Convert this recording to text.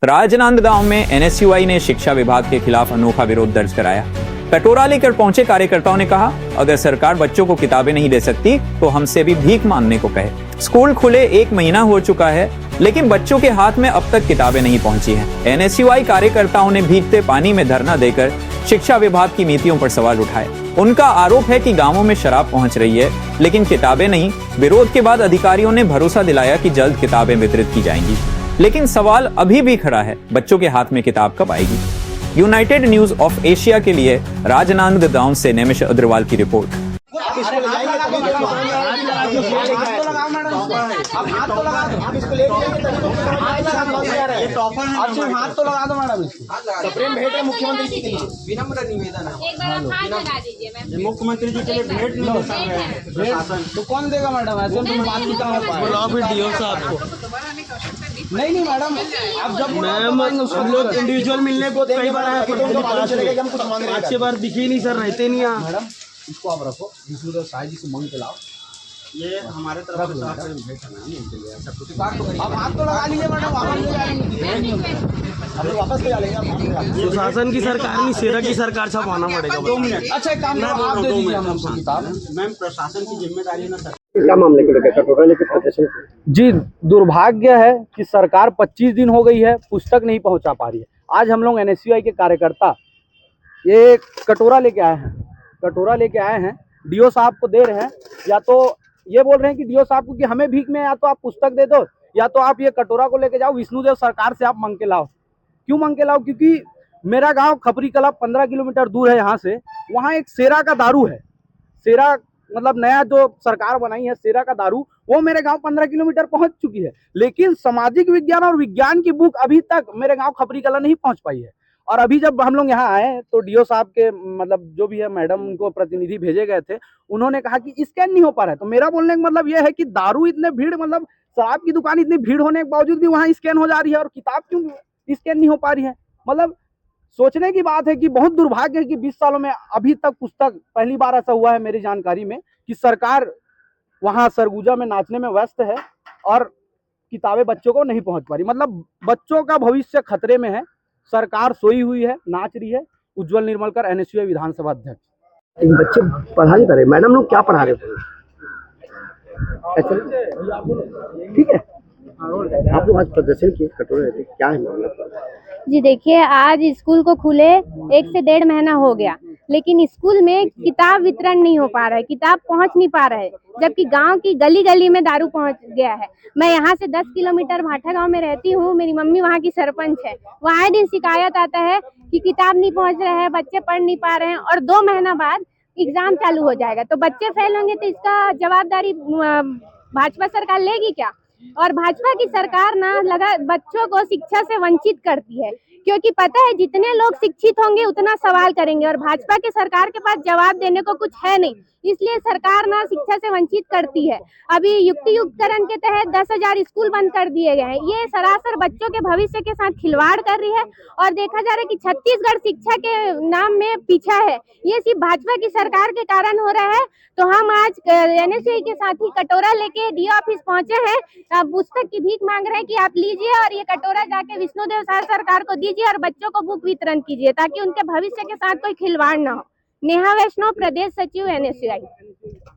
राजनांदगांव में एनएसयूआई ने शिक्षा विभाग के खिलाफ अनोखा विरोध दर्ज कराया। कटोरा लेकर पहुंचे कार्यकर्ताओं ने कहा, अगर सरकार बच्चों को किताबें नहीं दे सकती तो हमसे भी भीख मांगने को कहे। स्कूल खुले 1 महीना हो चुका है, लेकिन बच्चों के हाथ में अब तक किताबें नहीं पहुंची हैं। एनएसयूआई कार्यकर्ताओं ने भीगते पानी में धरना देकर शिक्षा विभाग की नीतियों पर सवाल उठाए। उनका आरोप है कि गांवों में शराब पहुंच रही है, लेकिन किताबें नहीं। विरोध के बाद अधिकारियों ने भरोसा दिलाया कि जल्द किताबें वितरित की जाएंगी, लेकिन सवाल अभी भी खड़ा है, बच्चों के हाथ में किताब कब आएगी। यूनाइटेड न्यूज ऑफ एशिया के लिए राजनांदगांव से नेमिश अग्रवाल की रिपोर्ट। हाथ तो लगा दो मैडम, प्रेम भेंट है मुख्यमंत्री जी के लिए, विनम्र निवेदन है। एक बार आप हाथ लगा दीजिए मैम। मुख्यमंत्री जी के लिए भेंट नहीं हो सकता तो कौन देगा मैडम? ऐसे तो बात नहीं कहाँ बुलाओ फिर डीओ साहब को। नहीं मैडम, अब जब मैम हम लोग इंडिविजुअल मिलने को कई बार आए, आज के बार दिखे नहीं सर, रहते नहीं यहाँ। मैडम इसको आप रखो, विष्णुदेव साई जी से मांग के लाओ, ये हमारे तरफ से आप हाथ तो लगा लीजिए मैडम, वापस ले जाएंगे। शासन की सरकार नहीं, सेरा की सरकार छापाना पड़ेगा। 2 मिनट। अच्छा एक काम करो, आप दे दीजिए हम हमको किताब। मैम प्रशासन की जिम्मेदारी ना सर। क्या मामले को लेकर कटोरा लेकर प्रदर्शन? जी, दुर्भाग्य है कि सरकार 25 दिन हो गई है, पुस्तक नहीं पहुंचा पा रही है। आज हम लोग एनएसयूआई के कार्यकर्ता ये कटोरा लेके आए हैं, डीओ साहब को दे रहे हैं। या तो ये बोल रहे हैं कि डीओ साहब को कि हमें भीख में या तो आप पुस्तक दे दो, या तो आप ये कटोरा को लेके जाओ, विष्णुदेव सरकार से आप मांग के लाओ। क्यों मांग के लाओ? क्योंकि मेरा गांव खपरी कला 15 किलोमीटर दूर है यहाँ से। वहाँ एक सेरा का दारू है, सेरा मतलब नया जो सरकार बनाई है, सेरा का दारू, वो मेरे गांव 15 किलोमीटर पहुंच चुकी है। लेकिन सामाजिक विज्ञान और विज्ञान की बुक अभी तक मेरे गांव खपरी कला नहीं पहुंच पाई है। और अभी जब हम लोग यहाँ आए तो डीओ साहब के मतलब जो भी है मैडम, उनको प्रतिनिधि भेजे गए थे, उन्होंने कहा कि स्कैन नहीं हो पा रहा है। तो मेरा बोलने का मतलब यह है कि दारू इतने भीड़, मतलब शराब की दुकान इतनी भीड़ होने के बावजूद भी वहाँ स्कैन हो जा रही है, और किताब क्यों स्कैन नहीं हो पा रही है? मतलब सोचने की बात है कि बहुत दुर्भाग्य है कि 20 सालों में अभी तक पुस्तक, पहली बार ऐसा हुआ है मेरी जानकारी में कि सरकार वहाँ सरगुजा में नाचने में व्यस्त है और किताबें बच्चों को नहीं पहुंच पा रही। मतलब बच्चों का भविष्य खतरे में है, सरकार सोई हुई है, नाच रही है। उज्जवल निर्मलकर, एनएसयूआई विधानसभा अध्यक्ष। बच्चे पढ़ा नहीं पा रहे, मैडम लोग क्या पढ़ा रहे थे? अच्छा ठीक है, आप लोग आज प्रदर्शन किए कटोरा लेके, क्या है मामला? जी देखिए, आज स्कूल को खुले 1 से 1.5 महीना हो गया, लेकिन स्कूल में किताब वितरण नहीं हो पा रहा है, किताब पहुंच नहीं पा रहा है, जबकि गांव की गली गली में दारू पहुंच गया है। मैं यहां से 10 किलोमीटर भाठा गांव में रहती हूं, मेरी मम्मी वहां की सरपंच है। वहां दिन शिकायत आता है कि किताब नहीं पहुंच रहा है, बच्चे पढ़ नहीं पा रहे हैं, और 2 महीना बाद एग्जाम चालू हो जाएगा, तो बच्चे फेल होंगे तो इसका जवाबदारी भाजपा सरकार लेगी क्या? और भाजपा की सरकार ना लगा बच्चों को शिक्षा से वंचित करती है, क्योंकि पता है जितने लोग शिक्षित होंगे उतना सवाल करेंगे, और भाजपा के सरकार के पास जवाब देने को कुछ है नहीं, इसलिए सरकार ना शिक्षा से वंचित करती है। अभी युक्तियुक्तकरण के तहत 10,000 स्कूल बंद कर दिए गए हैं। ये सरासर बच्चों के भविष्य के साथ खिलवाड़ कर रही है, और देखा जा रहा है कि छत्तीसगढ़ शिक्षा के नाम में पीछा है। ये सिर्फ भाजपा की सरकार के कारण हो रहा है। तो हम आज एनएसयूआई के साथ ही कटोरा लेके डीओ ऑफिस पहुंचे हैं, पुस्तक की भीख मांग रहे हैं कि आप लीजिए और ये कटोरा जाके विष्णुदेव साय सरकार को दीजिए और बच्चों को बुक वितरण कीजिए, ताकि उनके भविष्य के साथ कोई खिलवाड़ ना हो। नेहा वैष्णव, प्रदेश सचिव, एनएसयूआई।